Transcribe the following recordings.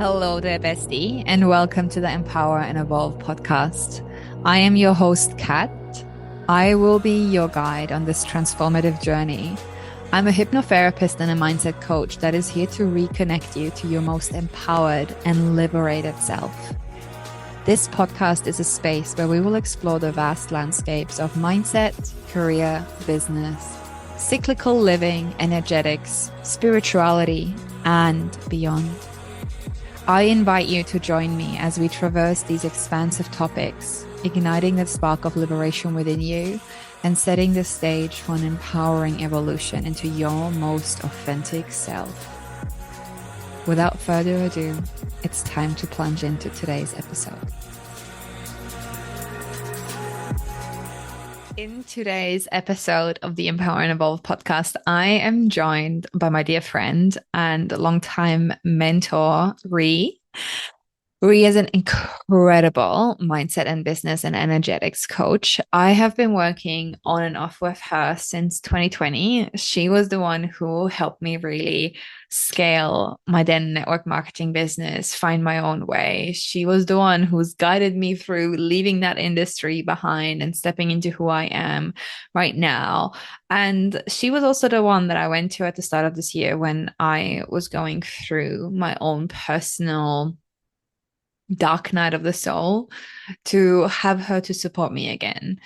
Hello there, bestie, and welcome to the Empower and Evolve podcast. I am your host, Kat. I will be your guide on this transformative journey. I'm a hypnotherapist and a mindset coach that is here to reconnect you to your most empowered and liberated self. This podcast is a space where we will explore the vast landscapes of mindset, career, business, cyclical living, energetics, spirituality, and beyond. I invite you to join me as we traverse these expansive topics, igniting the spark of liberation within you and setting the stage for an empowering evolution into your most authentic self. Without further ado, it's time to plunge into today's episode. In today's episode of the Empower and Evolve podcast, I am joined by my dear friend and longtime mentor, Rhi. Rhi is an incredible mindset and business and energetics coach. I have been working on and off with her since 2020. She was the one who helped me really scale my then network marketing business, find my own way. She was the one who's guided me through leaving that industry behind and stepping into who I am right now. And she was also the one that I went to at the start of this year when I was going through my own personal dark night of the soul, to have her to support me again.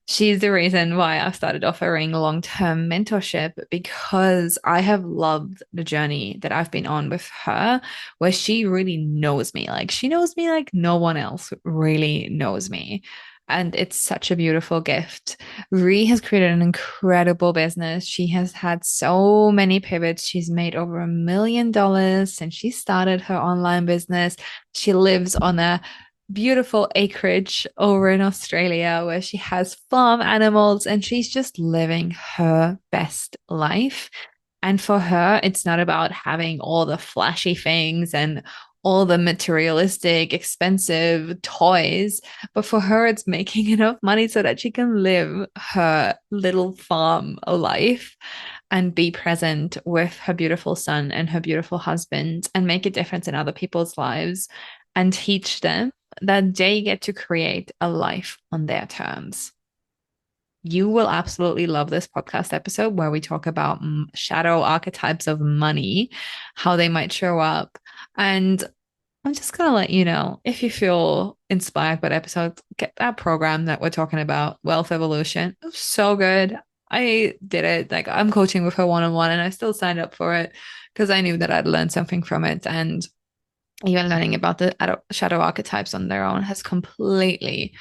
She's the reason why I've started offering long-term mentorship, because I have loved the journey that I've been on with her, where she really knows me. Like, she knows me like no one else really knows me. And it's such a beautiful gift. Rhi has created an incredible business. She has had so many pivots. She's made over $1 million since she started her online business. She lives on a beautiful acreage over in Australia where she has farm animals, and she's just living her best life. And for her, it's not about having all the flashy things and all the materialistic, expensive toys, but for her, it's making enough money so that she can live her little farm life and be present with her beautiful son and her beautiful husband and make a difference in other people's lives and teach them that they get to create a life on their terms. You will absolutely love this podcast episode where we talk about shadow archetypes of money, how they might show up. And I'm just going to let you know, if you feel inspired by the episode, get that program that we're talking about, Wealth Evolution. It was so good. I did it. Like, I'm coaching with her one-on-one, and I still signed up for it because I knew that I'd learn something from it. And even learning about the shadow archetypes on their own has completely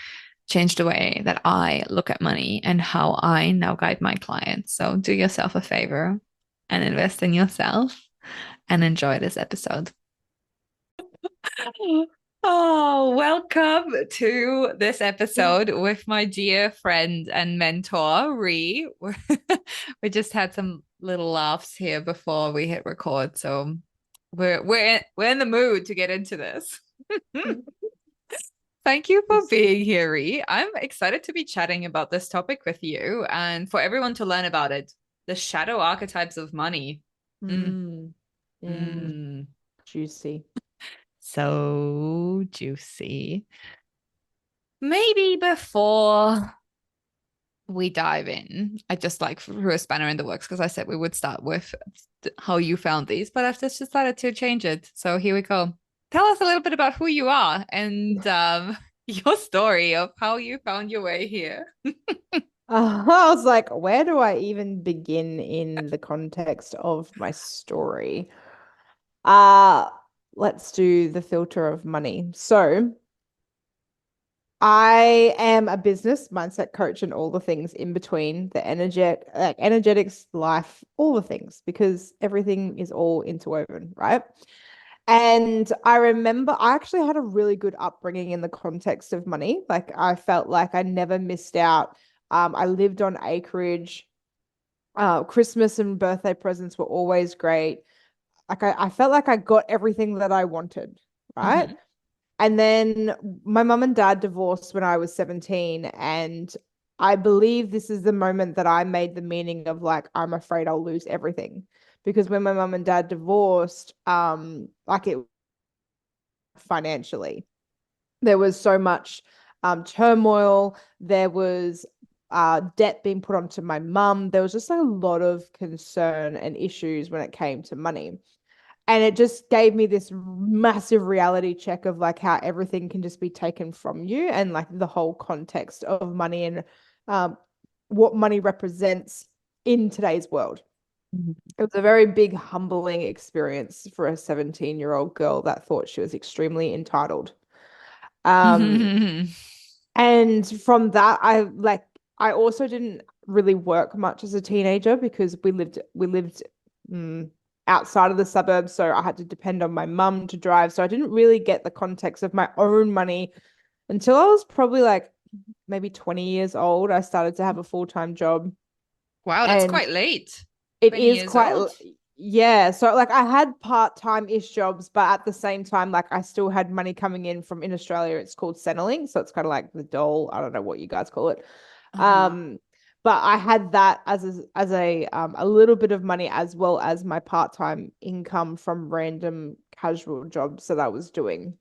changed the way that I look at money and how I now guide my clients. So do yourself a favor and invest in yourself and enjoy this episode. Oh, welcome to this episode with my dear friend and mentor, Rhi. We just had some little laughs here before we hit record, so we're in the mood to get into this. Thank you for being here, Rhi. I'm excited to be chatting about this topic with you and for everyone to learn about it. The shadow archetypes of money. Yeah. Mm. Juicy. So juicy. Maybe before we dive in, I just like threw a spanner in the works because I said we would start with how you found these, but I've just decided to change it. So here we go. Tell us a little bit about who you are and your story of how you found your way here. I was like, where do I even begin in the context of my story? Uh, let's do the filter of money. So, I am a business mindset coach and all the things in between, the energetics, life, all the things, because everything is all interwoven, right? And I remember I actually had a really good upbringing in the context of money. Like, I felt like I never missed out. I lived on acreage. Christmas and birthday presents were always great. Like, I felt like I got everything that I wanted, right? Mm-hmm. And then my mum and dad divorced when I was 17. And I believe this is the moment that I made the meaning of, like, I'm afraid I'll lose everything. Because when my mum and dad divorced, like, financially. There was so much turmoil. There was debt being put onto my mum. There was just a lot of concern and issues when it came to money. And it just gave me this massive reality check of like how everything can just be taken from you and like the whole context of money and um, what money represents in today's world. It was a very big, humbling experience for a 17-year-old girl that thought she was extremely entitled. Um, and from that, I also didn't really work much as a teenager because we lived mm, outside of the suburbs, so I had to depend on my mum to drive. So I didn't really get the context of my own money until I was probably like maybe 20 years old. I started to have a full-time job, Wow, that's and quite late. it 20 is years old. yeah. So like I had part-time-ish jobs, but at the same time, like I still had money coming in from in Australia. It's called Centrelink. So it's kind of like the dole. I don't know what you guys call it. Uh-huh. Um, but I had that as a little bit of money as well as my part-time income from random casual jobs that I was doing.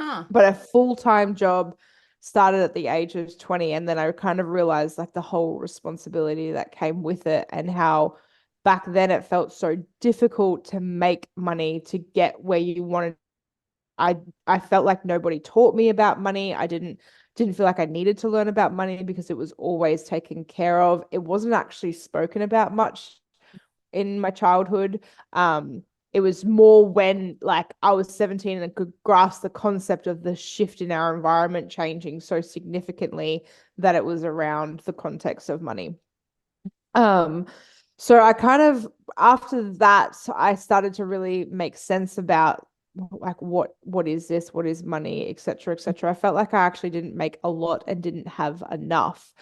Huh. But a full-time job started at the age of 20, and then I kind of realized like the whole responsibility that came with it and how back then it felt so difficult to make money to get where you wanted. I felt like nobody taught me about money. I didn't feel like I needed to learn about money because it was always taken care of. It wasn't actually spoken about much in my childhood. It was more when like I was 17 and could grasp the concept of the shift in our environment changing so significantly that it was around the context of money. Um, so I kind of after that I started to really make sense about like what is this? What is money, etc., etc. I felt like I actually didn't make a lot and didn't have enough.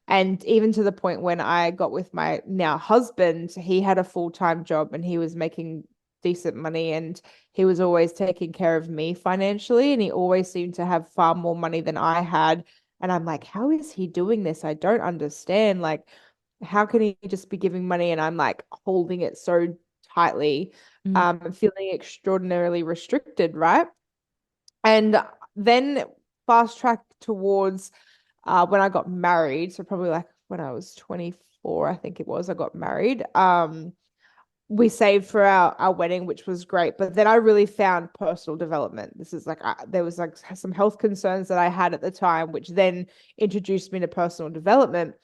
And even to the point when I got with my now husband, he had a full-time job and he was making decent money and he was always taking care of me financially and he always seemed to have far more money than I had. And I'm like, how is he doing this? I don't understand. Like, how can he just be giving money and I'm like holding it so tightly, Mm. feeling extraordinarily restricted, right? And then fast track towards when I got married, so probably like when I was 24, I think it was, I got married. We saved for our wedding, which was great. But then I really found personal development. This is like there was like some health concerns that I had at the time, which then introduced me to personal development.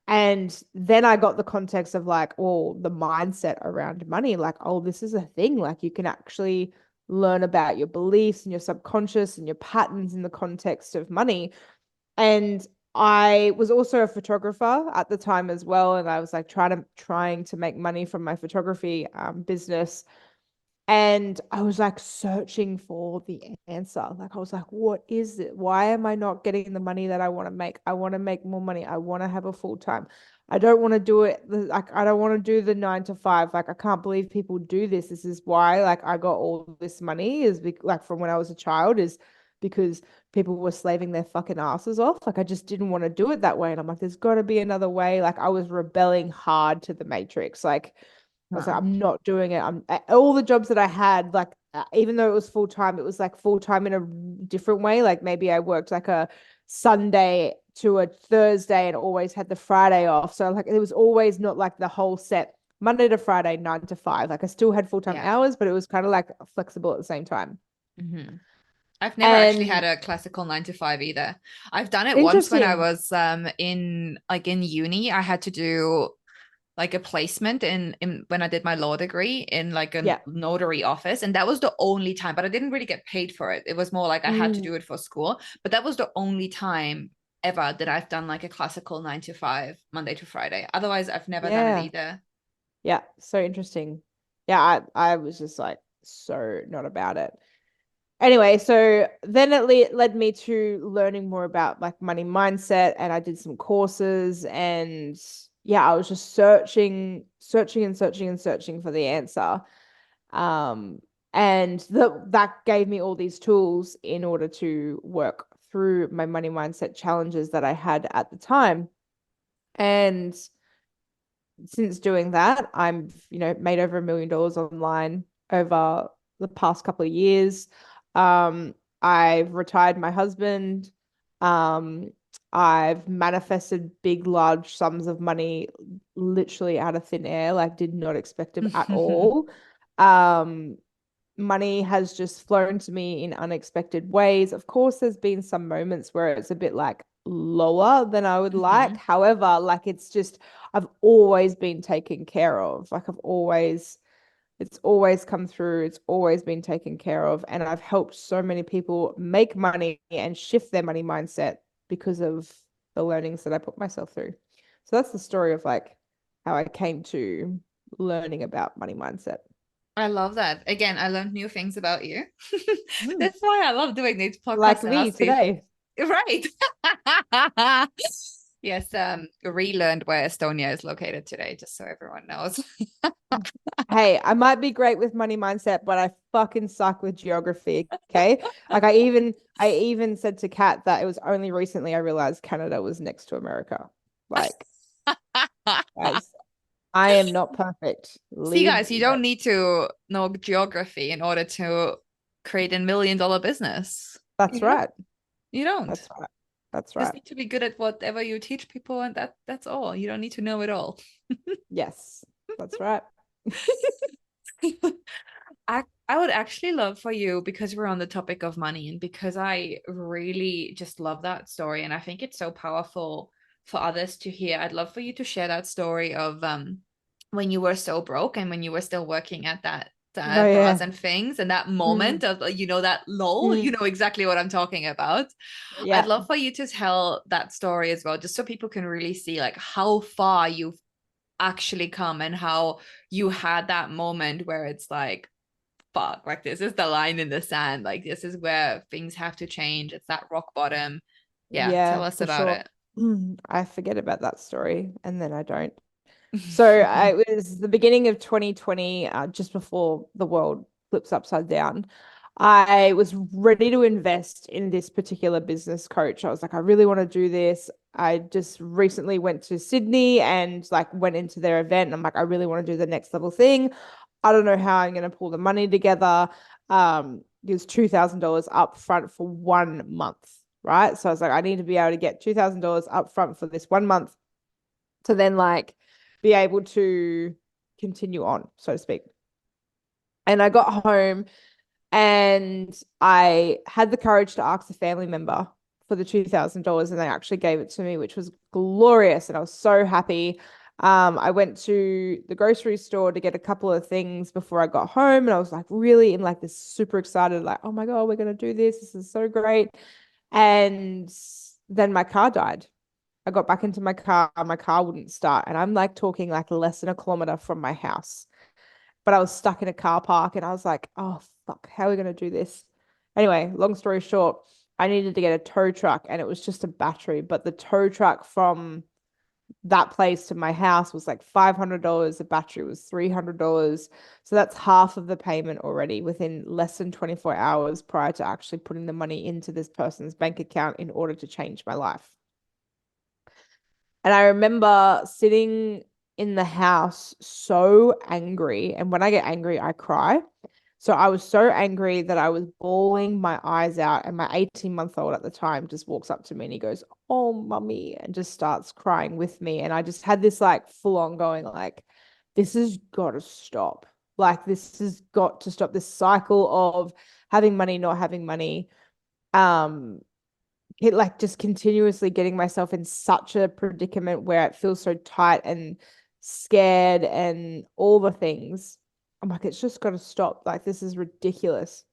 And then I got the context of like, oh, the mindset around money, like, oh, this is a thing. Like you can actually learn about your beliefs and your subconscious and your patterns in the context of money. And I was also a photographer at the time as well, and I was like trying to make money from my photography business. And I was like searching for the answer. Like I was like, what is it? Why am I not getting the money that I want to make? I want to make more money. I want to have a full time. I don't want to do it like I don't want to do the 9 to 5. Like I can't believe people do this. This is why like I got all this money like from when I was a child is because people were slaving their fucking asses off. Like I just didn't want to do it that way. And I'm like, there's got to be another way. Like I was rebelling hard to the matrix. Like I was like, Huh. I'm not doing it. I'm all the jobs that I had, like, even though it was full time, it was like full time in a different way. Like maybe I worked like a Sunday to a Thursday and always had the Friday off. So like it was always not like the whole set Monday to Friday, 9 to 5. Like I still had full time Yeah. hours, but it was kind of like flexible at the same time. Hmm. I've never actually had And a classical 9 to 5 either. I've done it once when I interesting. was in uni. I had to do like a placement in when I did my law degree in like a Yeah. notary office, and that was the only time, but I didn't really get paid for it. It was more like I had to Mm, do it for school, but that was the only time ever that I've done like a classical 9 to 5, Monday to Friday. Otherwise, I've never done it yeah. either. Yeah. So interesting. Yeah. I was just like so not about it. Anyway, so then it led me to learning more about like money mindset, and I did some courses, and yeah, I was just searching and searching and searching for the answer. Um, and that gave me all these tools in order to work through my money mindset challenges that I had at the time. And since doing that, made over $1 million online over the past couple of years. I've retired my husband. Um, I've manifested big, large sums of money literally out of thin air, like did not expect them at all. Um, Money has just flown to me in unexpected ways. Of course, there's been some moments where it's a bit like lower than I would like. Mhm. However, like it's just, I've always been taken care of. Like it's always come through. It's always been taken care of. And I've helped so many people make money and shift their money mindset because of the learnings that I put myself through. So that's the story of like how I came to learning about money mindset. I love that. Again, I learned new things about you. Mm. That's why I love doing these Like podcasts and me ask these. today. Right. Yes, relearned where Estonia is located today, just so everyone knows. Hey, I might be great with money mindset, but I fucking suck with geography. Okay. Like I even said to Kat that it was only recently I realized Canada was next to America. Like, guys, I am not perfect. See, Leave. guys, you don't need to know geography in order to create $1 million business. That's You know, right. you don't. That's right. That's Just right. need to be good at whatever you teach people, and that's all. You don't need to know it all. Yes. That's right. I would actually love for you, because we're on the topic of money and because I really just love that story and I think it's so powerful for others to hear. I'd love for you to share that story of when you were so broke and when you were still working at that No, bras yeah. and things, and that moment Mm, of that lull. You mm, know exactly what I'm talking about. I'd yeah. love for you to tell that story as well, just so people can really see like how far you've actually come and how you had that moment where it's like, fuck, like this is the line in the sand, like this is where things have to change, it's that rock bottom. Yeah, tell Yeah, us for about sure. it. I forget about that story and then I don't. It was the beginning of 2020, just before the world flips upside down. I was ready to invest in this particular business coach. I was like, I really want to do this. I just recently went to Sydney and like went into their event. And I'm like, I really want to do the next level thing. I don't know how I'm going to pull the money together. It was $2,000 up front for 1 month, right? So I was like, I need to be able to get $2,000 up front for this 1 month to then like be able to continue on, so to speak. And I got home and I had the courage to ask a family member for the $2,000 and they actually gave it to me, which was glorious. And I was so happy. I went to the grocery store to get a couple of things before I got home. And I was like really in like this super excited, like, oh my God, we're going to do this. This is so great. And then my car died. I got back into my car wouldn't start, and I'm like talking like less than a kilometer from my house. But I was stuck in a car park and I was like, oh fuck, how are we gonna do this? Anyway, long story short, I needed to get a tow truck and it was just a battery, but the tow truck from that place to my house was like $500. The battery was $300. So that's half of the payment already within less than 24 hours prior to actually putting the money into this person's bank account in order to change my life. And I remember sitting in the house so angry. And when I get angry, I cry. So I was so angry that I was bawling my eyes out. And my 18-month-old at the time just walks up to me and he goes, oh, mummy, and just starts crying with me. And I just had this like full on going, like, this has got to stop. Like, this has got to stop this cycle of having money, not having money. Um, it like just continuously getting myself in such a predicament where it feels so tight and scared and all the things. I'm like, it's just got to stop. Like, this is ridiculous.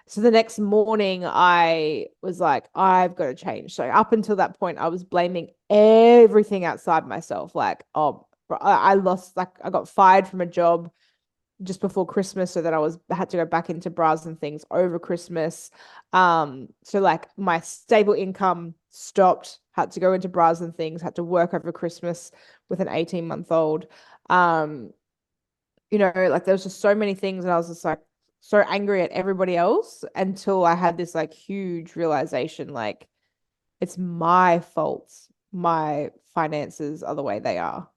So the next morning, I was like, I've got to change. So up until that point, I was blaming everything outside myself. Like, oh, I lost, like, I got fired from a job just before Christmas, so that had to go back into bras and things over Christmas. So like my stable income stopped, had to go into bras and things, had to work over Christmas with an 18-month-old. Um, like there was just so many things, and I was just like so angry at everybody else until I had this like huge realization, like it's my fault. My finances are the way they are.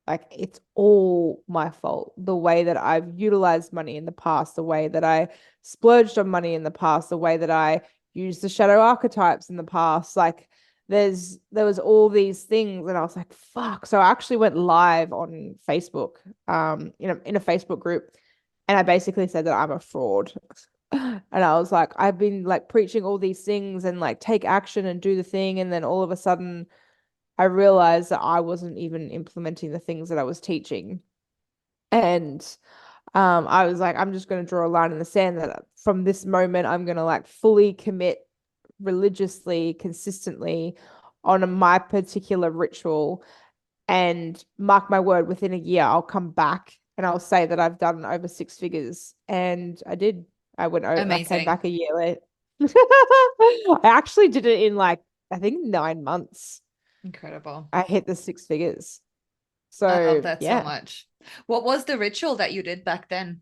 Like it's all my fault. The way that I've utilized money in the past, the way that I splurged on money in the past, the way that I used the shadow archetypes in the past. Like there was all these things and I was like, fuck. So I actually went live on Facebook, in a Facebook group, and I basically said that I'm a fraud. And I was like, I've been like preaching all these things and like take action and do the thing, and then all of a sudden I realized that I wasn't even implementing the things that I was teaching. And I was like, I'm just going to draw a line in the sand that from this moment, I'm going to like fully commit religiously, consistently on my particular ritual. And mark my word, within a year, I'll come back and I'll say that I've done over six figures. And I did. I came Amazing. back a year later. I actually did it in like, I think 9 months. Incredible. I hit the six figures. I love So that so yeah. much. What was the ritual that you did back then?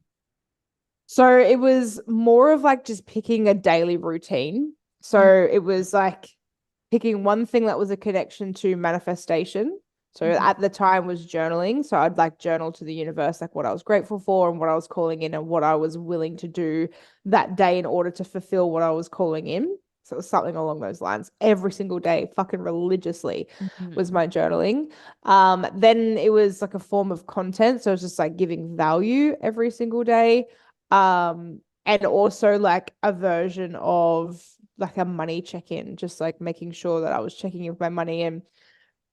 So it was more of like just picking a daily routine. Mm, So it was like picking one thing that was a connection to manifestation. So mhm, at the time was journaling. So I'd like journal to the universe, like what I was grateful for and what I was calling in and what I was willing to do that day in order to fulfill what I was calling in. So it was something along those lines. Every single day, fucking religiously was mhm. my journaling. Then it was like a form of content. So it was just like giving value every single day. And also like a version of like a money check-in, just like making sure that I was checking in with my money and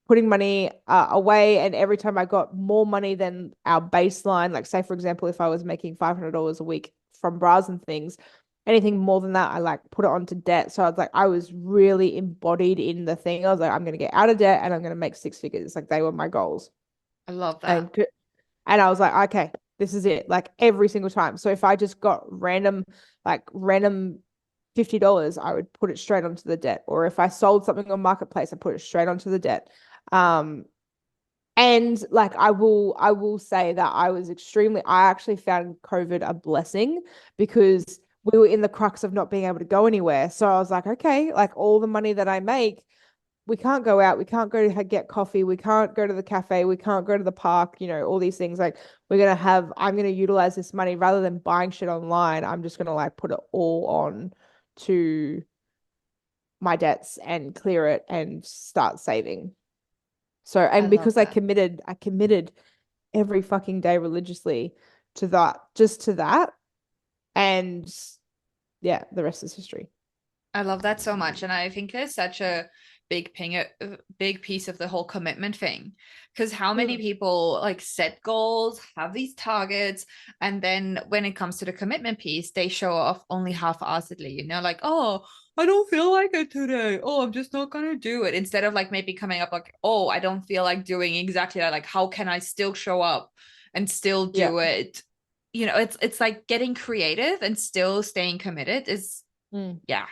putting money away. And every time I got more money than our baseline, like say for example, if I was making $500 a week from bras and things, anything more than that, I like put it onto debt. So I was like, I was really embodied in the thing. I was like, I'm gonna get out of debt and I'm gonna make six figures. Like they were my goals. I love that. And and I was like, okay, this is it. Like every single time. So if I just got random $50, I would put it straight onto the debt. Or if I sold something on Marketplace, I put it straight onto the debt. Um, and like I will say that I actually found COVID a blessing because we were in the crux of not being able to go anywhere. So I was like, okay, like all the money that I make, we can't go out, we can't go to get coffee, we can't go to the cafe, we can't go to the park, all these things. Like I'm gonna utilize this money rather than buying shit online. I'm just gonna like put it all on to my debts and clear it and start saving. So, I and love because that. I committed every fucking day religiously to that, just to that. And yeah, the rest is history. I love that so much. And I think there's such a big piece of the whole commitment thing. Because how many Mm. people like set goals, have these targets, and then when it comes to the commitment piece, they show off only half-assedly, like, oh, I don't feel like it today. Oh, I'm just not gonna do it. Instead of like maybe coming up like, oh, I don't feel like doing exactly that. Like, how can I still show up and still Yeah. do it? It's like getting creative and still staying committed is, Mm. yeah,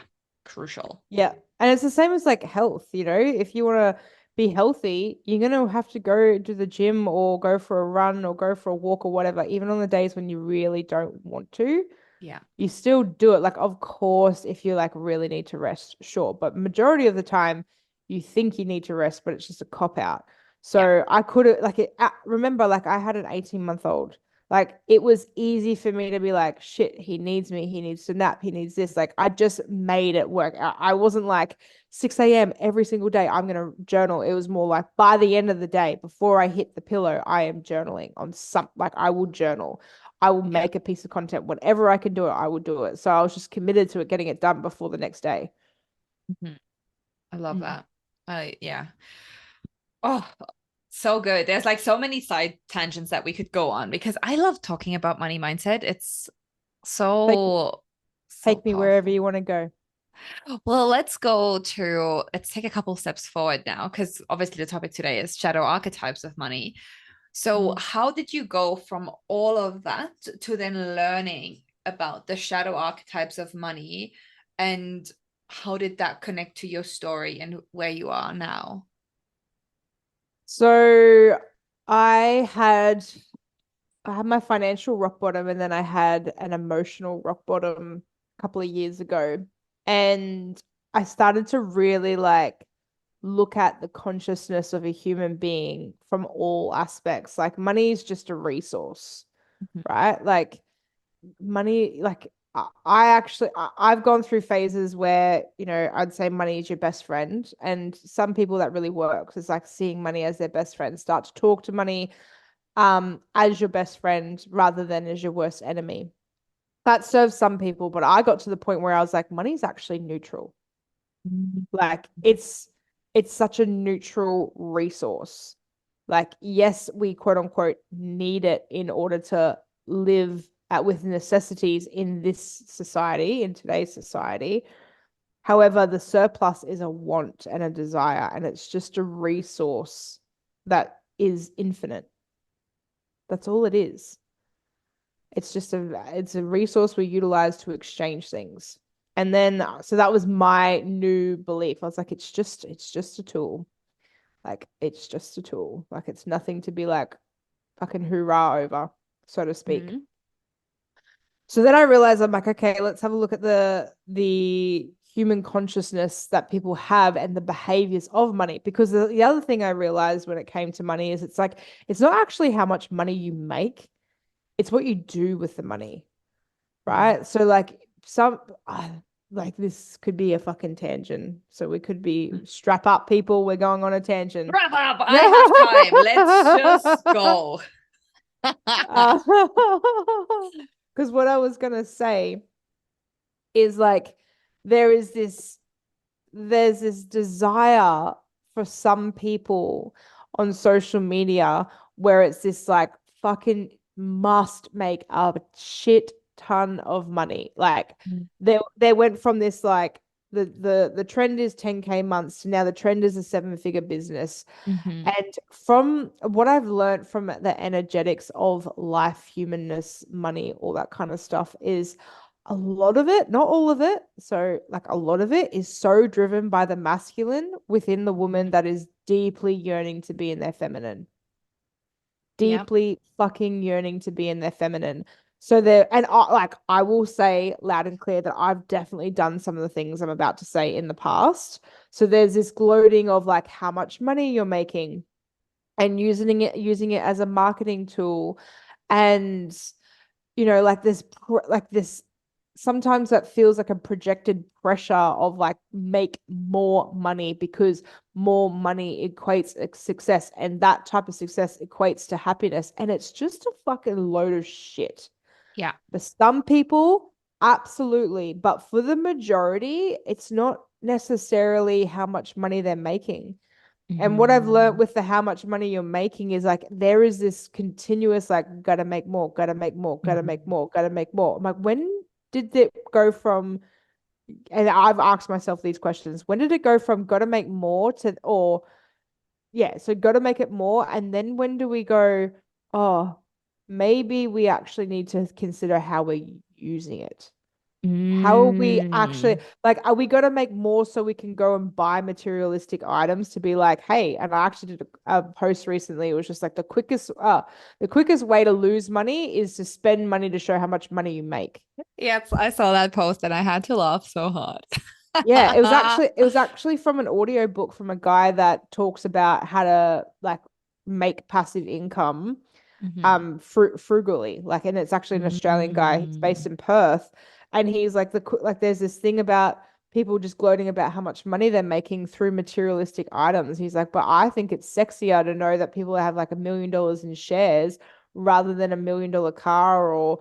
crucial. Yeah. And it's the same as like health, if you want to be healthy, you're going to have to go to the gym or go for a run or go for a walk or whatever, even on the days when you really don't want to. Yeah. You still do it. Like, of course, if you like really need to rest, sure. But majority of the time, you think you need to rest, but it's just a cop out. Yeah. So I could have like remember, like I had an 18-month-old. Like it was easy for me to be like, shit, he needs me, he needs to nap, he needs this. Like I just made it work. I wasn't like 6 a.m. every single day, I'm gonna journal. It was more like by the end of the day, before I hit the pillow, I am journaling on some like I will journal. I will Yeah. make a piece of content. Whenever I can do it, I will do it. So I was just committed to it, getting it done before the next day. Mhm. I love Mm. that. Yeah. Oh, so good. There's like so many side tangents that we could go on because I love talking about money mindset. It's Take so take me wherever powerful. you want to go. Well, let's take a couple steps forward now because obviously the topic today is shadow archetypes of money. So, Mm. how did you go from all of that to then learning about the shadow archetypes of money? And how did that connect to your story and where you are now? So I had I had my financial rock bottom and then I had an emotional rock bottom a couple of years ago. And I started to really like look at the consciousness of a human being from all aspects. Like money is just a resource, Mhm. right? Like money, like I've gone through phases where, I'd say money is your best friend. And some people that really works is like seeing money as their best friend, start to talk to money as your best friend rather than as your worst enemy. That serves some people, but I got to the point where I was like, money's actually neutral. Mhm. Like it's such a neutral resource. Like, yes, we quote unquote need it in order to live at with necessities in this society, in today's society. However, the surplus is a want and a desire, and it's just a resource that is infinite. That's all it is. It's a resource we utilize to exchange things. And then so that was my new belief. I was like, it's just a tool. Like it's just a tool. Like it's nothing to be like fucking hoorah over, so to speak. Mhm. So then I realized I'm like, okay, let's have a look at the human consciousness that people have and the behaviors of money. Because the other thing I realized when it came to money is it's like it's not actually how much money you make, it's what you do with the money, Mhm. right? So like some like this could be a fucking tangent. So we could be strap up people, we're going on a tangent. Wrap up. I have time. Let's just go. Because what I was gonna say is like there is this there's this desire for some people on social media where it's this like fucking must make a shit ton of money. Like they went from this like the trend is 10K months to now the trend is a seven-figure business. Mhm. And from what I've learned from the energetics of life, humanness, money, all that kind of stuff is a lot of it, not all of it. So, like, a lot of it is so driven by the masculine within the woman Mhm. that is deeply yearning to be in their feminine, Yep. deeply fucking yearning to be in their feminine. So there, and I will say loud and clear that I've definitely done some of the things I'm about to say in the past. So there's this gloating of like how much money you're making and using it as a marketing tool, and like this sometimes that feels like a projected pressure of like make more money because more money equates success, and that type of success equates to happiness, and it's just a fucking load of shit. Yeah. For some people, absolutely, but for the majority it's not necessarily how much money they're making. And what I've learned Mhm. with the how much money you're making is like there is this continuous like gotta make more, gotta make more, gotta make Mhm. more, gotta make more. I'm like, when did it go from, and I've asked myself these questions, when did it go from gotta make more to, or yeah, so gotta make it more, and then when do we go, oh, maybe we actually need to consider how we're using it. How are we actually Mm. like, are we going to make more so we can go and buy materialistic items to be like, hey, and I actually did a post recently. It was just like the quickest way to lose money is to spend money to show how much money you make. Yep, I saw that post and I had to laugh so hard. Yeah, it was actually from an audio book from a guy that talks about how to like make passive income Mhm. frugally, like, and it's actually an Australian guy, he's based Mm. in Perth, and he's like like there's this thing about people just gloating about how much money they're making through materialistic items. He's like, but I think it's sexier to know that people have like $1 million in shares rather than $1 million car, or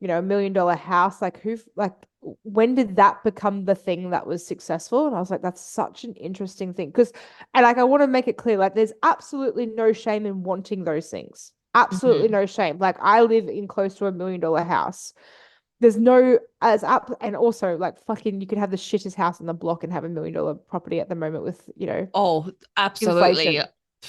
$1 million house. Like who, like, when did that become the thing that was successful? And I was like, that's such an interesting thing, because, and like I want to make it clear, like there's absolutely no shame in wanting those things. Absolutely Mhm. no shame. Like I live in close to $1 million house. There's no as up, and also like fucking you could have the shittest house in the block and have $1 million property at the moment with Oh, absolutely. inflation,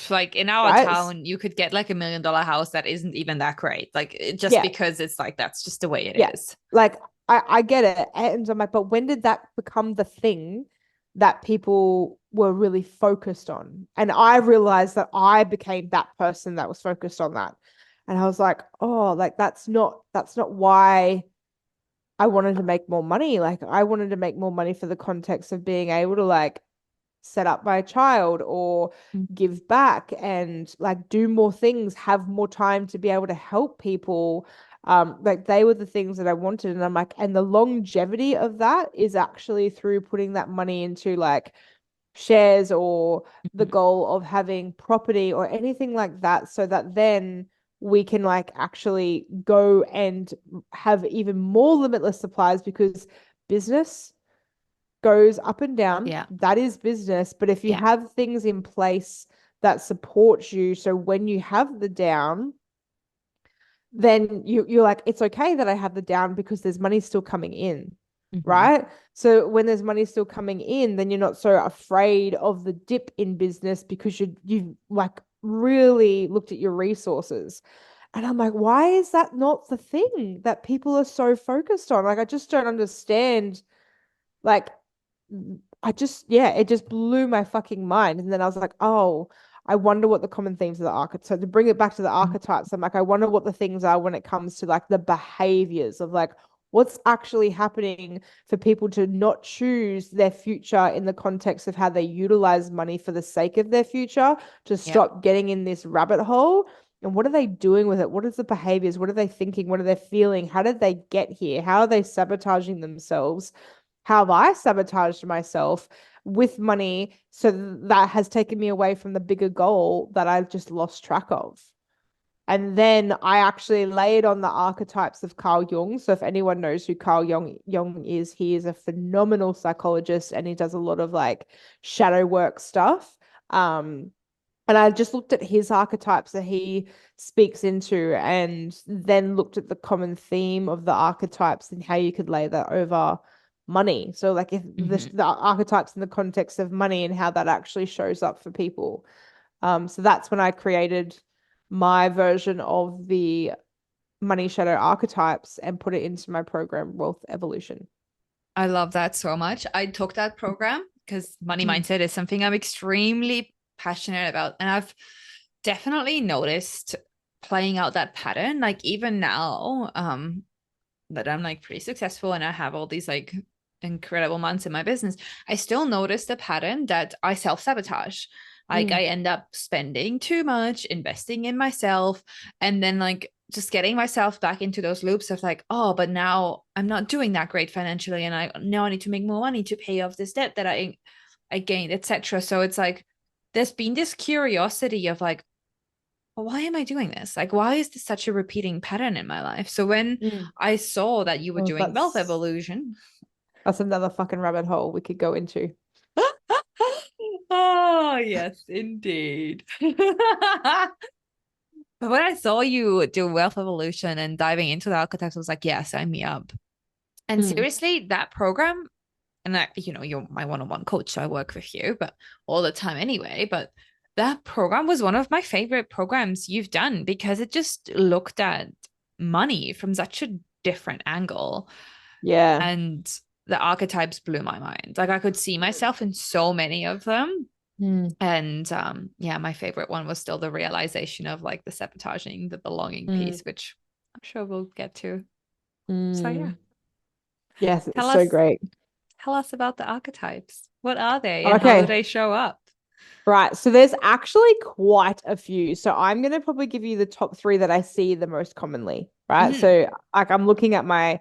Like in our right? town, you could get like $1 million house that isn't even that great. Like just Yeah, because it's like that's just the way yeah. it is. Like I get it. And I'm like, but when did that become the thing that people were really focused on? And I realized that I became that person that was focused on that. And I was like, oh, like that's not why I wanted to make more money. Like I wanted to make more money for the context of being able to like set up my child or give back and like do more things, have more time to be able to help people. Like they were the things that I wanted. And I'm like, and the longevity of that is actually through putting that money into like shares or the Mhm. goal of having property or anything like that, so that then we can like actually go and have even more limitless supplies because business goes up and down. Yeah. That is business. But if you Yeah. have things in place that support you, so when you have the down, then you're like, it's okay that I have the down because there's money still coming in, Hmm. right? So when there's money still coming in, then you're not so afraid of the dip in business because you've like really looked at your resources. And I'm like, why is that not the thing that people are so focused on? Like, I just don't understand. Like, yeah, it just blew my fucking mind. And then I was like, oh, I wonder what the common themes of the archetypes. So to bring it back to the archetypes, I'm like, I wonder what the things are when it comes to like the behaviors of like what's actually happening for people to not choose their future in the context of how they utilize money for the sake of their future, to Yeah. stop getting in this rabbit hole. And what are they doing with it? What is the behaviors? What are they thinking? What are they feeling? How did they get here? How are they sabotaging themselves? How have I sabotaged myself with money? So that has taken me away from the bigger goal that I've just lost track of. And then I actually laid on the archetypes of Carl Jung. So if anyone knows who Carl Jung is, he is a phenomenal psychologist and he does a lot of like shadow work stuff. And I just looked at his archetypes that he speaks into and then looked at the common theme of the archetypes and how you could lay that over money. So, like, if Hmm. the archetypes in the context of money and how that actually shows up for people. So that's when I created my version of the money shadow archetypes and put it into my program, Wealth Evolution. I love that so much. I took that program because money Mm, mindset is something I'm extremely passionate about. And I've definitely noticed playing out that pattern. Like even now, that I'm like pretty successful and I have all these like incredible months in my business, I still notice the pattern that I self-sabotage. Like mm, I end up spending too much, investing in myself, and then like just getting myself back into those loops of like, oh, but now I'm not doing that great financially, and I now I need to make more money to pay off this debt that I gained, etc. So it's like there's been this curiosity of like, well, why am I doing this? Like, why is this such a repeating pattern in my life? So when mm. I saw that you were Oh, doing wealth evolution, that's another fucking rabbit hole we could go into. oh, yes, indeed. But when I saw you do wealth evolution and diving into the archetypes, I was like, yeah, sign me up. And Mm, seriously, that program, and that, you're my one-on-one coach, so I work with you, but all the time anyway. But that program was one of my favorite programs you've done because it just looked at money from such a different angle. yeah. And the archetypes blew my mind. Like I could see myself in so many of them. Mm, And yeah, my favorite one was still the realization of like the sabotaging, the belonging piece, mm, which I'm sure we'll get to. So yeah, mm. Yes, it's tell so us great. tell us about the archetypes. What are they and how do Okay. they show up? Right. So there's actually quite a few. So I'm going to probably give you the top three that I see the most commonly, right? Hmm. So like I'm looking at my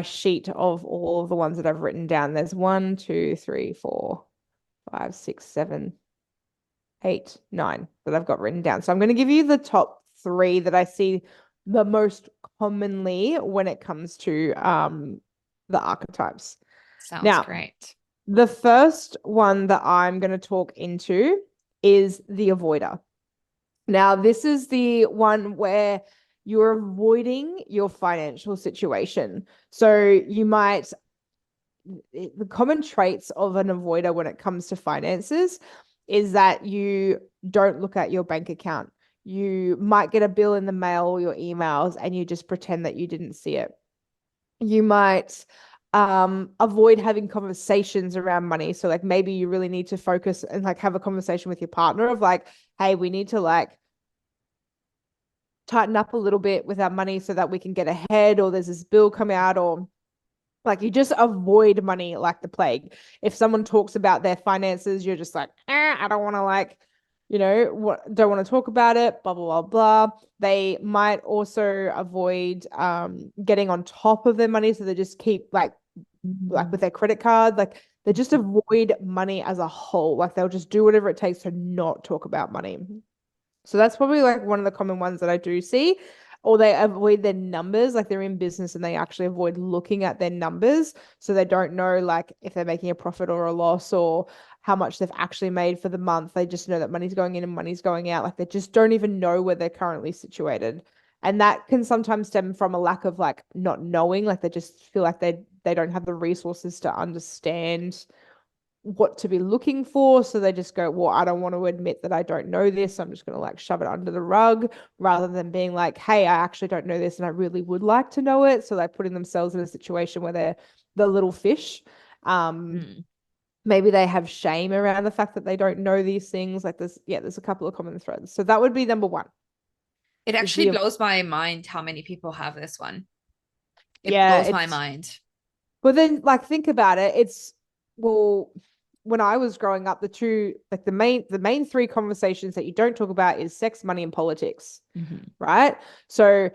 sheet of all of the ones that I've written down. There's one, two, three, four, five, six, seven, eight, nine that I've got written down. So I'm going to give you the top three that I see the most commonly when it comes to the archetypes. Sounds Now, great. the first one that I'm going to talk into is the avoider. Now, this is the one where you're avoiding your financial situation. So you might, the common traits of an avoider when it comes to finances is that you don't look at your bank account. You might get a bill in the mail or your emails and you just pretend that you didn't see it. You might avoid having conversations around money. So like maybe you really need to focus and like have a conversation with your partner of like, hey, we need to like tighten up a little bit with our money so that we can get ahead, or there's this bill come out, or Like you just avoid money like the plague. If someone talks about their finances, you're just like, I don't want to like, don't want to talk about it, blah, blah, blah, blah. They might also avoid getting on top of their money. So they just keep like Mm. with their credit card, like they just avoid money as a whole. Like they'll just do whatever it takes to not talk about money. So that's probably like one of the common ones that I do see. Or they avoid their numbers, like they're in business and they actually avoid looking at their numbers. So they don't know like if they're making a profit or a loss or how much they've actually made for the month. They just know that money's going in and money's going out. Like they just don't even know where they're currently situated. And that can sometimes stem from a lack of like not knowing, like they just feel like they don't have the resources to understand what to be looking for. So they just go, well, I don't want to admit that I don't know this. I'm just going to like shove it under the rug rather than being like, hey, I actually don't know this and I really would like to know it. So like putting themselves in a situation where they're the little fish. Um, Mm. Maybe they have shame around the fact that they don't know these things. Like there's a couple of common threads. So that would be number one It is actually the, blows my mind how many people have this one. It yeah, blows my it's, mind. but then like think about it. It's, well, when I was growing up, the two like the main three conversations that you don't talk about is sex, money, and politics, Mhm. right? So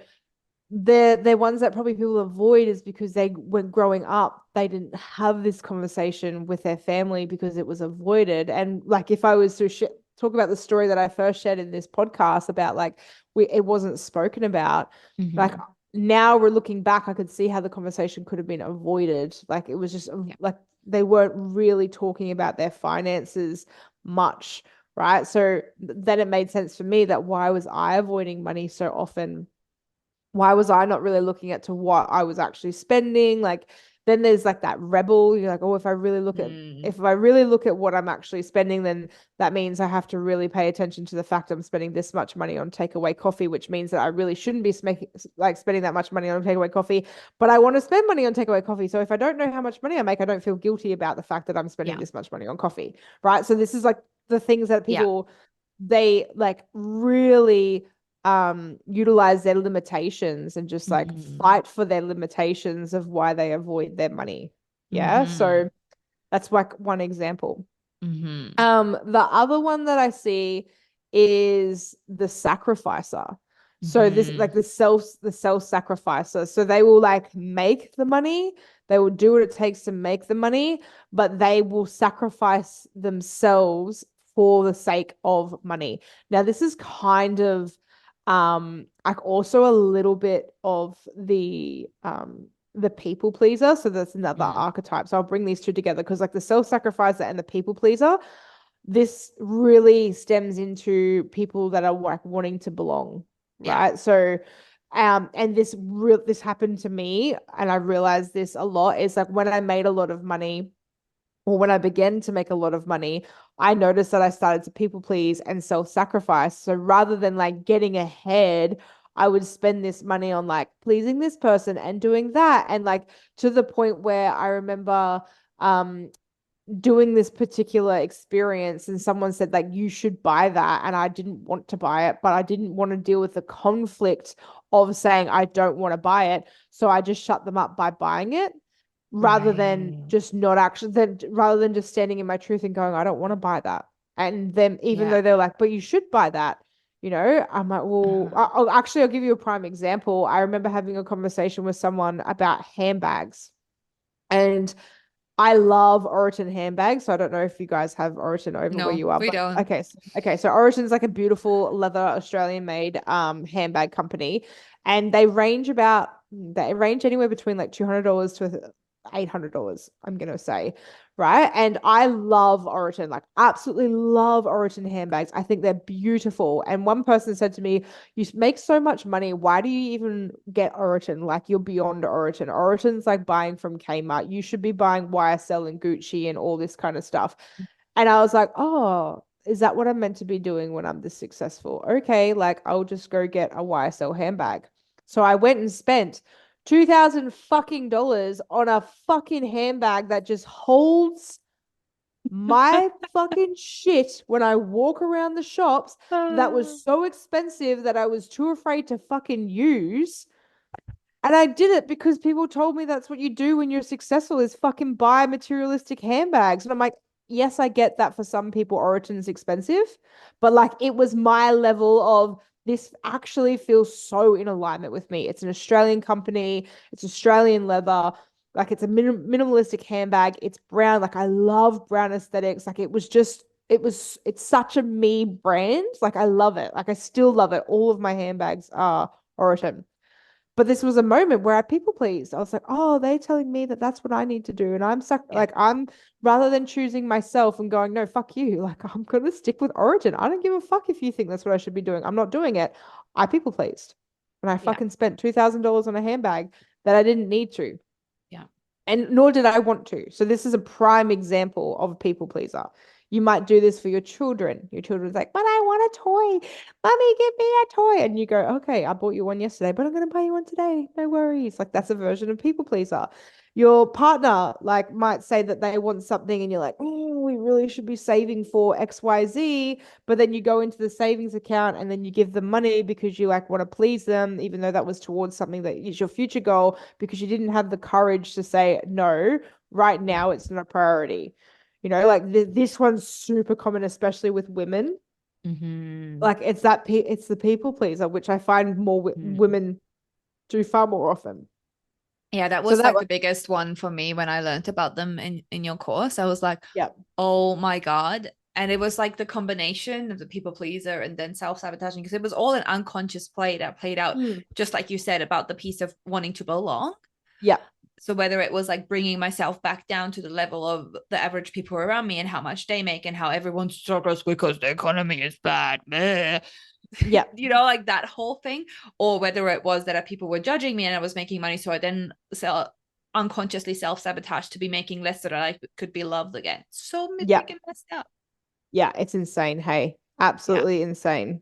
they're ones that probably people avoid is because they when growing up they didn't have this conversation with their family because it was avoided. And like if I was to talk about the story that I first shared in this podcast about like it wasn't spoken about, like Mhm. now we're looking back, I could see how the conversation could have been avoided. Like it was just Yeah. like they weren't really talking about their finances much, right? So then it made sense for me that why was I avoiding money so often? Why was I not really looking at to what I was actually spending? Like then there's like that rebel. You're like, oh, Mm. if I really look at what I'm actually spending, then that means I have to really pay attention to the fact I'm spending this much money on takeaway coffee, which means that I really shouldn't be like spending that much money on takeaway coffee. But I want to spend money on takeaway coffee. So if I don't know how much money I make, I don't feel guilty about the fact that I'm spending Yeah. this much money on coffee. Right. So this is like the things that Yeah. people they like really utilize their limitations and just like Mhm. fight for their limitations of why they avoid their money. Yeah. Mhm. So that's like one example. Mhm. The other one that I see is the sacrificer. So this Mhm. like the self sacrificer. So they will like make the money, they will do what it takes to make the money, but they will sacrifice themselves for the sake of money. Now this is kind of like also a little bit of the people pleaser. So that's another Mm. archetype. So I'll bring these two together because like the self-sacrificer and the people pleaser, this really stems into people that are like wanting to belong, Yeah. right? So and this happened to me and I realized this a lot is like when I made a lot of money or when I began to make a lot of money, I noticed that I started to people please and self-sacrifice. So rather than like getting ahead, I would spend this money on like pleasing this person and doing that. And like to the point where I remember doing this particular experience and someone said like you should buy that and I didn't want to buy it, but I didn't want to deal with the conflict of saying I don't want to buy it, so I just shut them up by buying it rather than Right. just not actually then rather than just standing in my truth and going I don't want to buy that. And then even Yeah. though they're like but you should buy that, I'm like well Uh-huh. I'll give you a prime example. I remember having a conversation with someone about handbags, and I love Oroton handbags. So I don't know if you guys have Oroton over where No, you are, we but don't. okay. So Oroton's like a beautiful leather Australian made handbag company, and they range anywhere between like $200 to $800. I'm gonna say, right? And I love Oroton, like absolutely love Oroton handbags. I think they're beautiful. And one person said to me, you make so much money. Why do you even get Oroton? Like you're beyond Oroton. Oroton's like buying from Kmart. You should be buying YSL and Gucci and all this kind of stuff. And I was like, oh, is that what I'm meant to be doing when I'm this successful? Okay, like I'll just go get a YSL handbag. So I went and spent 2,000 fucking dollars on a fucking handbag that just holds my fucking shit when I walk around the shops, that was Uh, so expensive that I was too afraid to fucking use. And I did it because people told me that's what you do when you're successful is fucking buy materialistic handbags. And I'm like, yes, I get that for some people Origin's expensive, but like it was my level of this actually feels so in alignment with me. It's an Australian company, it's Australian leather, like it's a minimalistic handbag. It's brown. Like I love brown aesthetics. Like it was just it's such a me brand. Like I love it. Like I still love it. All of my handbags are Origin. But this was a moment where I people pleased. I was like, oh, they're telling me that that's what I need to do. And I'm stuck, Yeah. like, I'm rather than choosing myself and going, no, fuck you. Like, I'm going to stick with Origin. I don't give a fuck if you think that's what I should be doing. I'm not doing it. I people pleased. And I Yeah. fucking spent $2,000 on a handbag that I didn't need to. Yeah. And nor did I want to. So this is a prime example of a people pleaser. You might do this for your children. Your children's like, but I want a toy. Mommy, give me a toy. And you go, okay, I bought you one yesterday, but I'm going to buy you one today. No worries. Like that's a version of people pleaser. Your partner like might say that they want something and you're like, oh, we really should be saving for XYZ. But then you go into the savings account and then you give them money because you like want to please them, even though that was towards something that is your future goal because you didn't have the courage to say no. Right Yeah. now, it's not a priority. Like this one's super common, especially with women. Mm-hmm. Like it's the people pleaser, which I find more women do far more often. Yeah, that So was that like one, the biggest one for me when I learned about them in your course. I was like, yeah, oh my God. And it was like the combination of the people pleaser and then self-sabotaging because it was all an unconscious play that played out, mm, just like you said about the piece of wanting to belong. yeah, So whether it was like bringing myself back down to the level of the average people around me and how much they make and how everyone struggles because the economy is bad, yeah, like that whole thing, or whether it was that people were judging me and I was making money, so I then unconsciously self-sabotage to be making less so that I could be loved again. So yeah, freaking messed up. yeah. It's insane. Hey, Yeah. absolutely insane.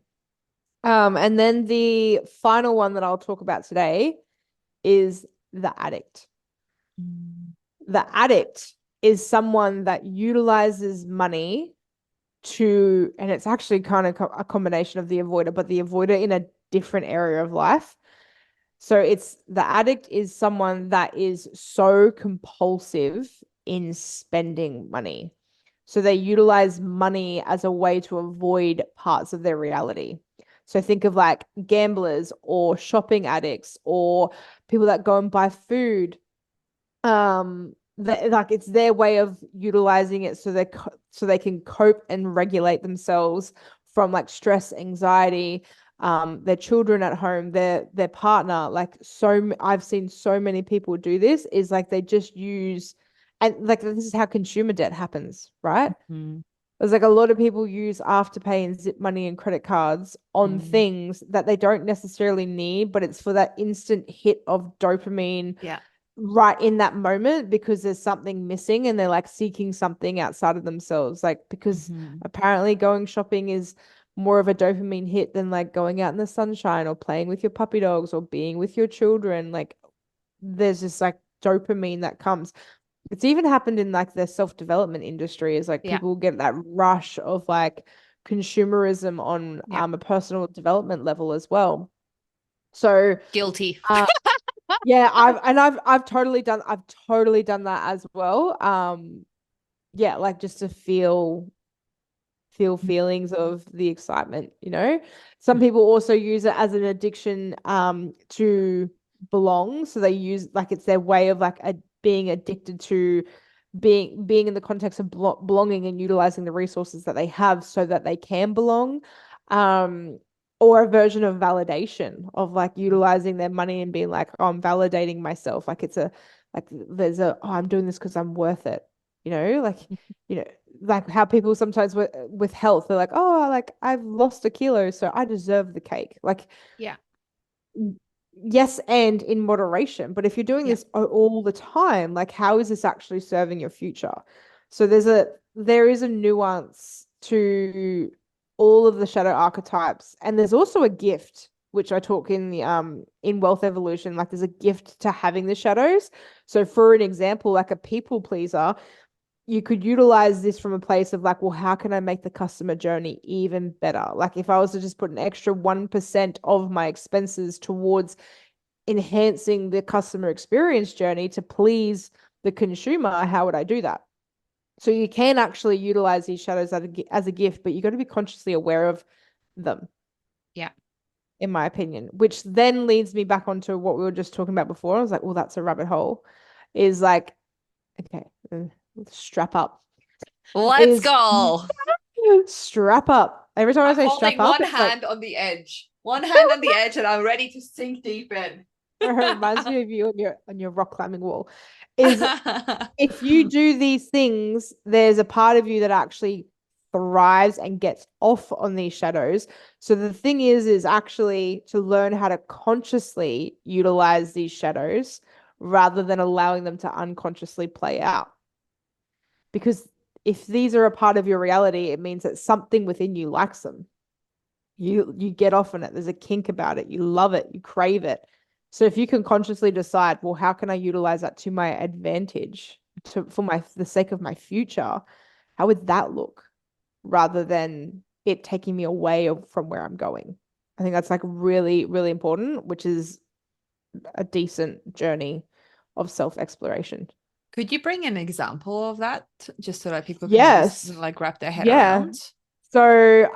And then the final one that I'll talk about today is the addict. Mm. The addict is someone that utilizes money to, and it's actually kind of a combination of the avoider, but the avoider in a different area of life. So it's the addict is someone that is so compulsive in spending money. So they utilize money as a way to avoid parts of their reality. So think of like gamblers or shopping addicts or people that go and buy food that like it's their way of utilizing it so they can cope and regulate themselves from like stress, anxiety, their children at home, their partner. Like I've seen so many people do this is like they just use, and like this is how consumer debt happens, right? Mm. There's like a lot of people use Afterpay and Zip Money and credit cards on Mm. things that they don't necessarily need, but it's for that instant hit of dopamine Yeah. right in that moment because there's something missing and they're like seeking something outside of themselves. Like, because Mm-hmm. apparently going shopping is more of a dopamine hit than like going out in the sunshine or playing with your puppy dogs or being with your children. Like, there's just like dopamine that comes. It's even happened in like the self-development industry is like Yeah. people get that rush of like consumerism on Yeah. a personal development level as well. So Guilty. uh yeah, I've totally done that as well. Yeah, like just to feel feelings of the excitement. Some people also use it as an addiction to belong. So they use like it's their way of like being addicted to being in the context of belonging and utilizing the resources that they have so that they can belong. Um, or a version of validation of like utilizing their money and being like, oh, I'm validating myself. Like it's a like there's oh, I'm doing this because I'm worth it. Like you know, like how people sometimes with health, they're like, oh, like I've lost a kilo, so I deserve the cake. Like Yeah. yes, and in moderation. But if you're doing Yeah. this all the time, like how is this actually serving your future? So there is a nuance to all of the shadow archetypes, and there's also a gift, which I talk in the in wealth evolution. Like there's a gift to having the shadows. So for an example, like a people pleaser, you could utilize this from a place of like, well, how can I make the customer journey even better? Like if I was to just put an extra 1% of my expenses towards enhancing the customer experience journey to please the consumer, how would I do that? So you can actually utilize these shadows as a gift, but you got to be consciously aware of them, Yeah. in my opinion, which then leads me back onto what we were just talking about before. I was like, well, that's a rabbit hole. Is like, okay, strap up. Let's Is go. strap up. Every time I I'm say strap holding up, one it's like hand on the edge. One hand on the edge, and I'm ready to sink deep in. it reminds me of you on your rock climbing wall. Is if you do these things, there's a part of you that actually thrives and gets off on these shadows. So the thing is actually to learn how to consciously utilize these shadows rather than allowing them to unconsciously play out. Because if these are a part of your reality, it means that something within you likes them. You get off on it. There's a kink about it. You love it. You crave it. So if you can consciously decide, well, how can I utilize that to my advantage, for the sake of my future? How would that look, rather than it taking me away from where I'm going? I think that's like really, really important, which is a decent journey of self-exploration. Could you bring an example of that just so that people can Yes. like wrap their head Yeah. around? So,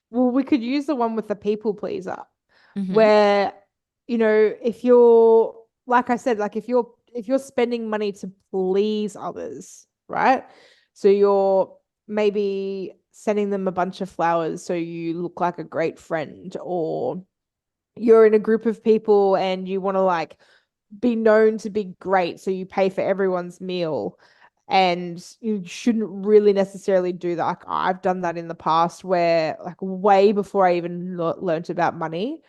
well, we could use the one with the people pleaser, Mm-hmm. where, if you're, like I said, like if you're spending money to please others, right? So you're maybe sending them a bunch of flowers so you look like a great friend, or you're in a group of people and you want to like be known to be great, so you pay for everyone's meal. And you shouldn't really necessarily do that. Like I've done that in the past, where like way before I even learned about money,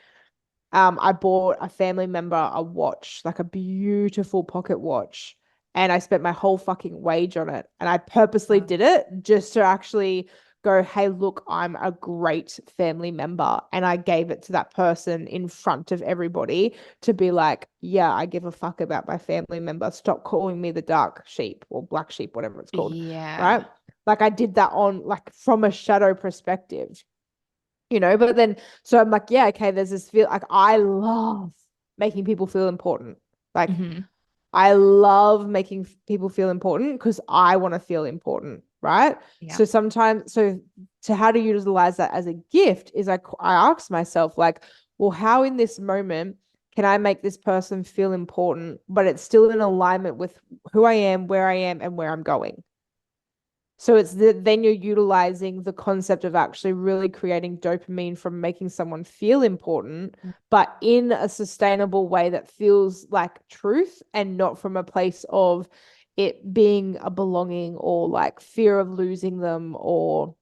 I bought a family member a watch, like a beautiful pocket watch, and I spent my whole fucking wage on it. And I purposely Wow. did it just to actually go, hey, look, I'm a great family member. And I gave it to that person in front of everybody to be like, yeah, I give a fuck about my family member. Stop calling me the dark sheep or black sheep, whatever it's called. Yeah. Right. Like I did that on like from a shadow perspective, but then so I'm like, yeah, okay, there's this feel like I love making people feel important. Like Mm-hmm. I love making people feel important because I want to feel important, right? Yeah. So sometimes, so how to utilize that as a gift is I ask myself, like, well, how in this moment can I make this person feel important, but it's still in alignment with who I am, where I am, and where I'm going? So then you're utilizing the concept of actually really creating dopamine from making someone feel important, but in a sustainable way that feels like truth and not from a place of it being a belonging or like fear of losing them, or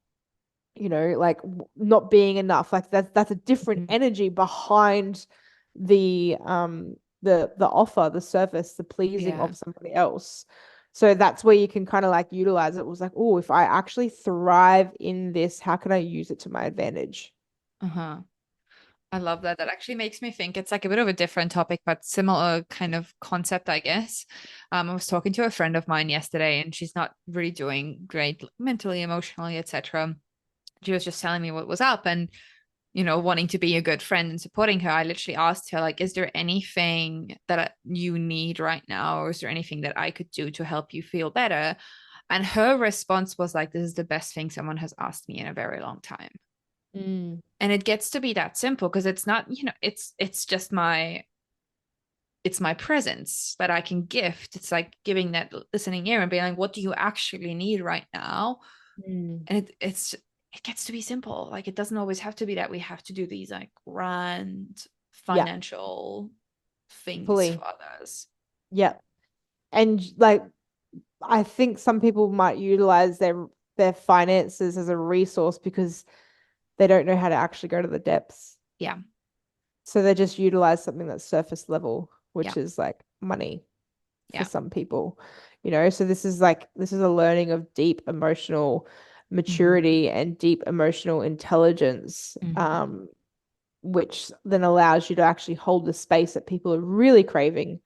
like not being enough. Like that's a different Mhm. energy behind the offer, the service, the pleasing Yeah. of somebody else. So that's where you can kind of like utilize it. It was like, oh, if I actually thrive in this, how can I use it to my advantage? Uh-huh. I love that. That actually makes me think it's like a bit of a different topic, but similar kind of concept, I guess. I was talking to a friend of mine yesterday, and she's not really doing great mentally, emotionally, etc. She was just telling me what was up, and wanting to be a good friend and supporting her. I literally asked her, like, is there anything that you need right now, or is there anything that I could do to help you feel better? And her response was like, this is the best thing someone has asked me in a very long time. Mm, And it gets to be that simple because it's not, it's just it's my presence that I can gift. It's like giving that listening ear and being like, what do you actually need right now? mm. And it gets to be simple. Like it doesn't always have to be that we have to do these like grand Yeah, financial things fully. for others. Yeah. And like I think some people might utilize their finances as a resource because they don't know how to actually go to the depths. Yeah. So they just utilize something that's surface level, Yeah. which is like money for Yeah. some people. So this is a learning of deep emotional Mm-hmm. maturity and deep emotional intelligence, Mm-hmm. which then allows you to actually hold the space that people are really craving.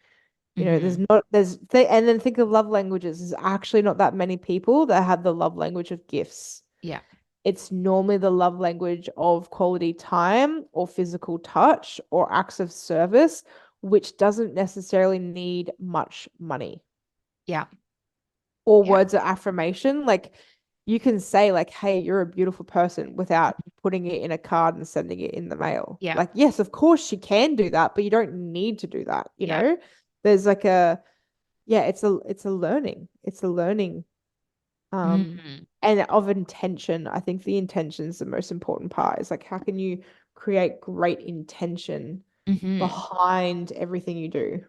There's Mm-hmm. not there's and then think of love languages. There's actually not that many people that have the love language of gifts. Yeah. It's normally the love language of quality time or physical touch or acts of service, which doesn't necessarily need much money Yeah. or Yeah. words of affirmation. Like you can say like, "Hey, you're a beautiful person," without putting it in a card and sending it in the mail. Yeah. Like, yes, of course she can do that, but you don't need to do that, you Yeah. know? There's like a yeah, it's a learning Mm-hmm. and of intention. I think the intention is the most important part. Is like how can you create great intention Mm-hmm. behind everything you do?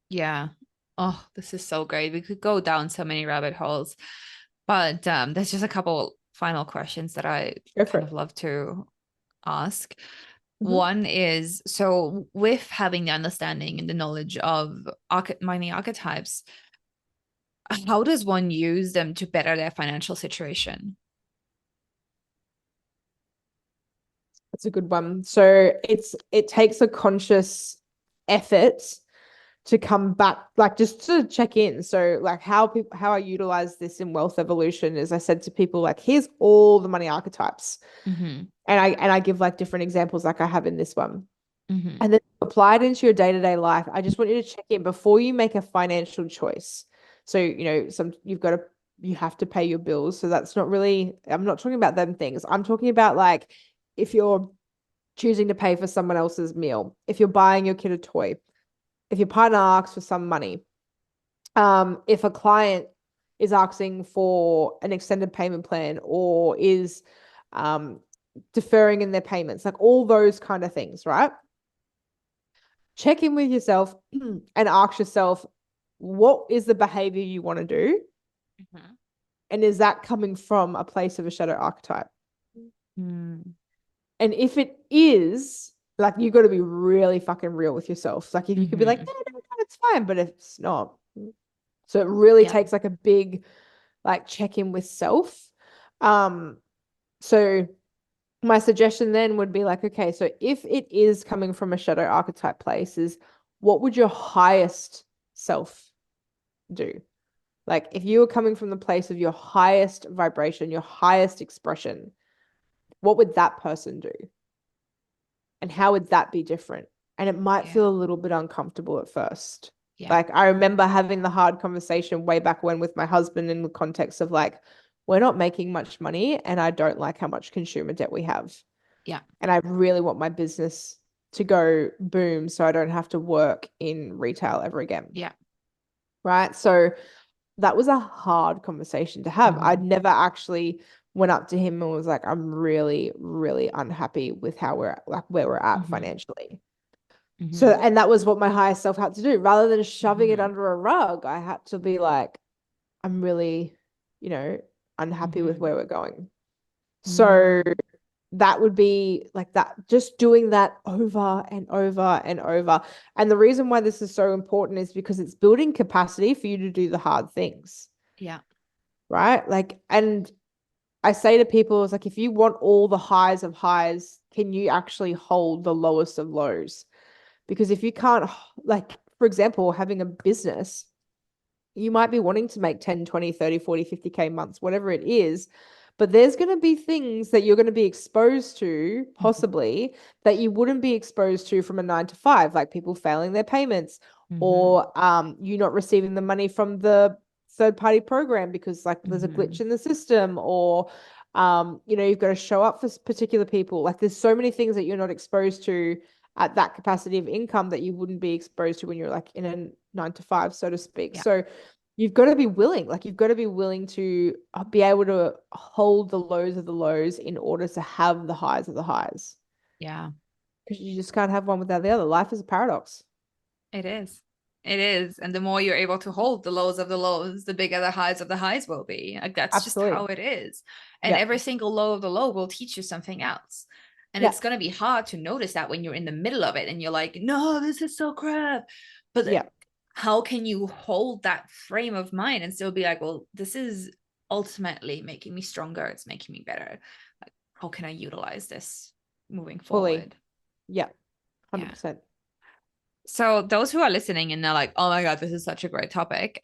Yeah. Oh, this is so great. We could go down so many rabbit holes, but there's just a couple final questions that I Go for kind of it. love to ask. Hmm. One is, so with having the understanding and the knowledge of mining archetypes, how does one use them to better their financial situation? That's a good one. So it takes a conscious effort to come back, like just to check in. So like how I utilize this in wealth evolution is I said to people like, here's all the money archetypes. Mm-hmm. And I give like different examples like I have in this one. Mm-hmm. And then apply it into your day-to-day life. I just want you to check in before you make a financial choice. So, you have to pay your bills. So that's not really, I'm not talking about them things. I'm talking about like if you're choosing to pay for someone else's meal, if you're buying your kid a toy, if your partner asks for some money, if a client is asking for an extended payment plan or is um, deferring in their payments, like all those kind of things, right? Check in with yourself and ask yourself, what is the behavior you want to do? Mm-hmm. And is that coming from a place of a shadow archetype? Mm-hmm. And if it is, like, you've got to be really fucking real with yourself. Like, if you could be like, Mm-hmm. no, no, no, it's fine, but if it's not. So it really Yeah. takes like a big, like, check in with self. Um, so my suggestion then would be like, okay, so if it is coming from a shadow archetype place, is what would your highest self do? Like if you were coming from the place of your highest vibration, your highest expression, what would that person do? And how would that be different? And it might Yeah. feel a little bit uncomfortable at first. Yeah. Like I remember having the hard conversation way back when with my husband in the context of like, we're not making much money and I don't like how much consumer debt we have. Yeah. And I really want my business to go boom so I don't have to work in retail ever again. Yeah. Right. So that was a hard conversation to have. Mm-hmm. I'd never actually went up to him and was like, I'm really, really unhappy with how we're like where we're at Mm-hmm. financially. So, Mm-hmm. and that was what my higher self had to do. Rather than shoving it Mm-hmm. under a rug, I had to be like, I'm really, you know, unhappy with Mm-hmm. where we're going. So Mm-hmm. that would be like that, just doing that over and over and over. And the reason why this is so important is because it's building capacity for you to do the hard things, Yeah. right? Like, and I say to people, it's like, if you want all the highs of highs, can you actually hold the lowest of lows? Because if you can't, like, for example, having a business, you might be wanting to make 10, 20, 30, 40, 50K months, whatever it is. But there's going to be things that you're going to be exposed to, Mm-hmm. possibly, that you wouldn't be exposed to from a 9 to 5, like people failing their payments Mm-hmm. or you not receiving the money from the third party program because like there's a Mm-hmm. glitch in the system or you've got to show up for particular people. Like there's so many things that you're not exposed to at that capacity of income that you wouldn't be exposed to when you're like in a 9 to 5, so to speak. Yeah. So you've got to be willing, like you've got to be willing to be able to hold the lows of the lows in order to have the highs of the highs. Yeah. Because you just can't have one without the other. Life is a paradox. It is. It is. And the more you're able to hold the lows of the lows, the bigger the highs of the highs will be. Like that's just how Absolutely. it is. And Yeah. every single low of the low will teach you something else. And Yeah. it's going to be hard to notice that when you're in the middle of it and you're like, no, this is so crap. But Yeah. how can you hold that frame of mind and still be like, well, this is ultimately making me stronger. It's making me better. Like, how can I utilize this moving Fully. forward? Yeah. Yeah. 100%. So those who are listening and they're like, oh my God, this is such a great topic.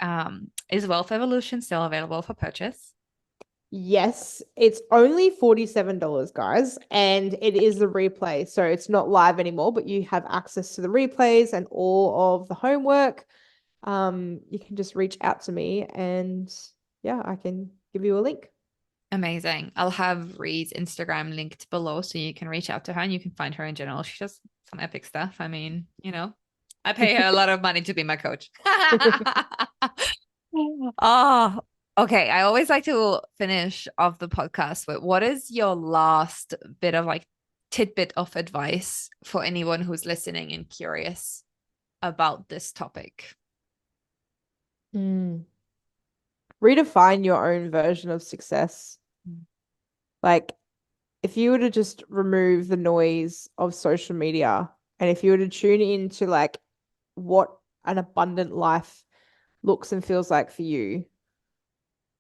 Is Wealth Evolution still available for purchase? Yes, it's only $47, guys, and it is a replay. So it's not live anymore, but you have access to the replays and all of the homework. You can just reach out to me and yeah, I can give you a link. Amazing. I'll have Rhi's Instagram linked below so you can reach out to her and you can find her in general. She does some epic stuff. I mean, I pay her a lot of money to be my coach. Oh, okay. I always like to finish off the podcast with what is your last bit of like tidbit of advice for anyone who's listening and curious about this topic? Mm. Redefine your own version of success. Like, if you were to just remove the noise of social media and if you were to tune into like what an abundant life looks and feels like for you,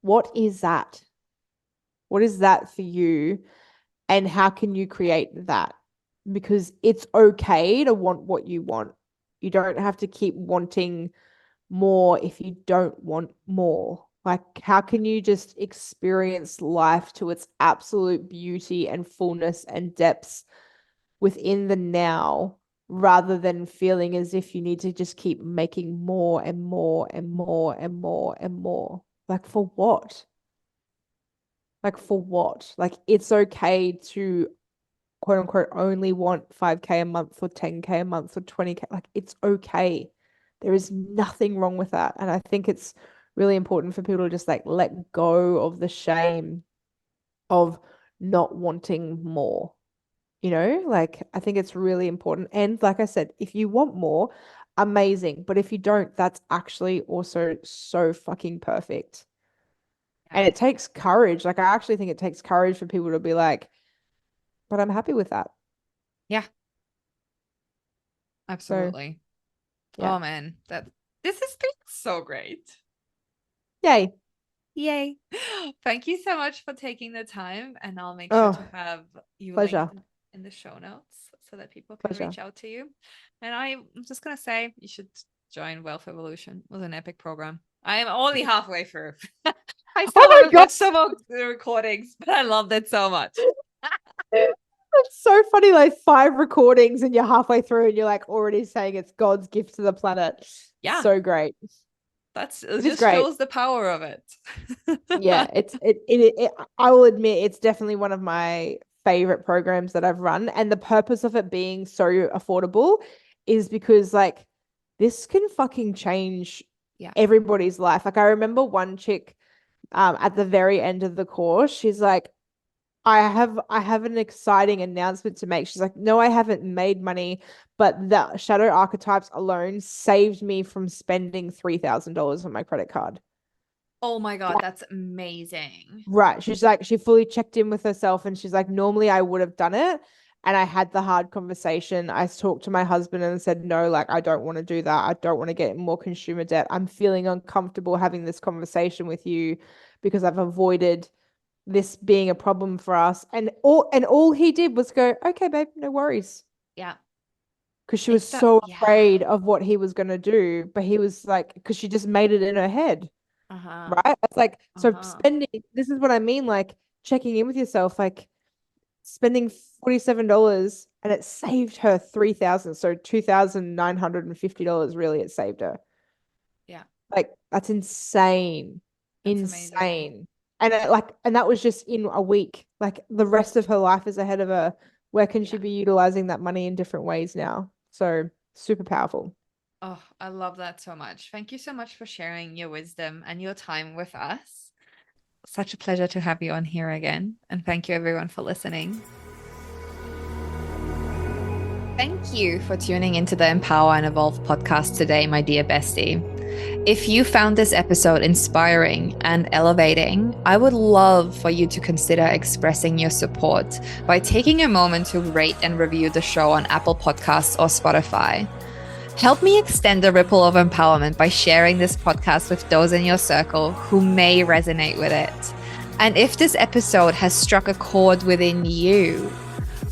what is that? What is that for you? And how can you create that? Because it's okay to want what you want. You don't have to keep wanting more if you don't want more. Like, how can you just experience life to its absolute beauty and fullness and depths within the now rather than feeling as if you need to just keep making more and more and more and more and more? Like, for what? Like, for what? Like, it's okay to quote unquote only want 5K a month or 10K a month or 20K. Like, it's okay. There is nothing wrong with that. And I think it's really important for people to just like let go of the shame of not wanting more. Like I think it's really important. And like I said, if you want more, amazing. But if you don't, that's actually also so fucking perfect. Yeah. And it takes courage. Like I actually think it takes courage for people to be like, but I'm happy with that. Yeah, So absolutely. yeah. Oh man, this has been so great. Yay. Yay. Thank you so much for taking the time. And I'll make sure Oh, to have you linked pleasure. in the show notes so that people can Pleasure. reach out to you. And I'm just going to say you should join Wealth Evolution. It was an epic program. I am only halfway through. I Oh still my haven't God. watched some of the recordings, but I loved it so much. It's so funny, like 5 recordings and you're halfway through and you're like already saying it's God's gift to the planet. Yeah, So great. it It is just great. shows the power of it. Yeah, I will admit it's definitely one of my favorite programs that I've run. And the purpose of it being so affordable is because like this can fucking change Yeah. everybody's life. Like I remember one chick at the very end of the course, she's like, I have an exciting announcement to make. She's like, no, I haven't made money, but the shadow archetypes alone saved me from spending $3,000 on my credit card. Oh my God, that's amazing. Right. She's like, she fully checked in with herself and she's like, normally I would have done it. And I had the hard conversation. I talked to my husband and said, no, like, I don't want to do that. I don't want to get more consumer debt. I'm feeling uncomfortable having this conversation with you because I've avoided this being a problem for us. And all he did was go, okay, babe, no worries. Yeah. Because she was It's that, so yeah. afraid of what he was going to do. But he was like, because she just made it in her head. Uh-huh. Right? It's like, so Uh-huh. spending, this is what I mean, like checking in with yourself, like spending $47 and it saved her 3,000. So $2,950 really it saved her. Yeah. Like that's insane. That's amazing. Insane. And that was just in a week. Like the rest of her life is ahead of her. Where can she Yeah. be utilizing that money in different ways now? So super powerful. Oh, I love that so much. Thank you so much for sharing your wisdom and your time with us. Such a pleasure to have you on here again. And thank you everyone for listening. Thank you for tuning into the Empower and Evolve podcast today, my dear bestie. If you found this episode inspiring and elevating, I would love for you to consider expressing your support by taking a moment to rate and review the show on Apple Podcasts or Spotify. Help me extend the ripple of empowerment by sharing this podcast with those in your circle who may resonate with it. And if this episode has struck a chord within you,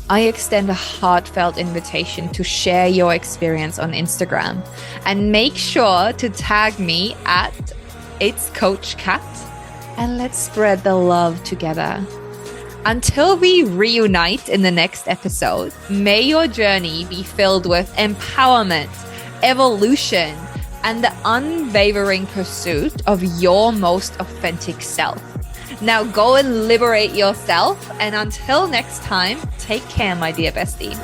I extend a heartfelt invitation to share your experience on Instagram and make sure to tag me at It's Coach Kat and let's spread the love together. Until we reunite in the next episode, may your journey be filled with empowerment, evolution, and the unwavering pursuit of your most authentic self. Now go and liberate yourself. And until next time, take care, my dear bestie.